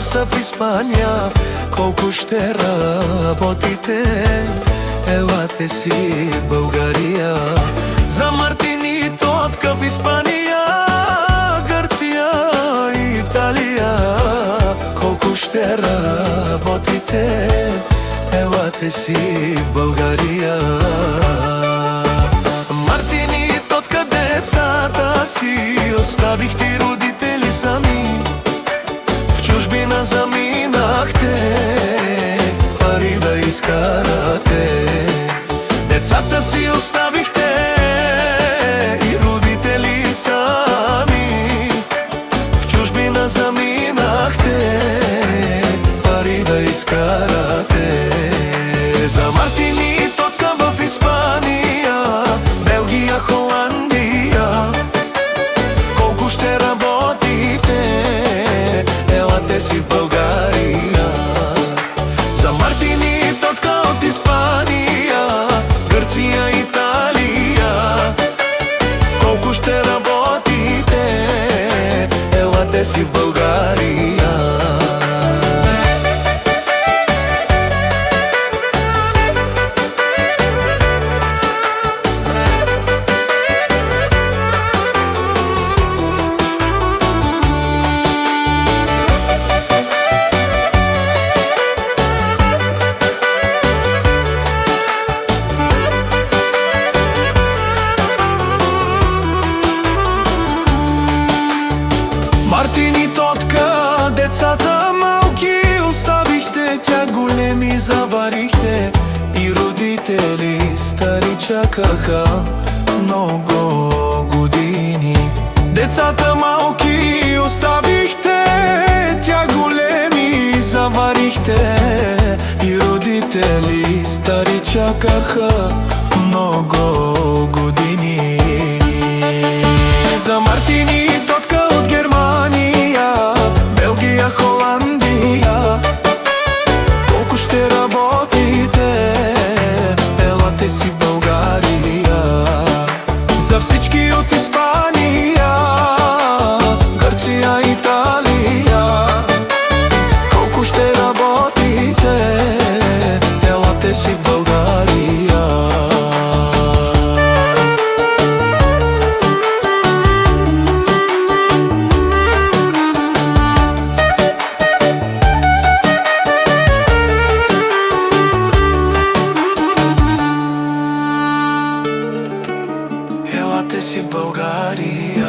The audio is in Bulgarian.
са в Испания. Колко ще работите? Елате си в България. За Мартини Тотка в Испания, Гърция, Италия. Колко ще работите? Елате си в България. Мартини Тотка, децата си оставихте родители сами. В чужбина заминахте, пари да изкарате. Децата си оставихте и родители сами. В чужбина заминахте, пари да изкарате. За Мартини Тотка в Испания, Белгия, Холандия. Колко ще работите? Елате си в България. За Мартини Тотка от Испания, Гърция, Италия. Колко ще работите? Елате си в България. Мартини Тотка, децата малки оставихте, тя големи заварихте. И родители стари чакаха много години. Децата малки оставихте, тя големи заварихте. И родители стари чакаха много години. За Мартини Тотка от Германия, Белгия, Холандия. Колко ще работите? Елате си в България. За всички от Испания, Гърция, Италия. Колко ще работите? Елате си в България. Елате си в България.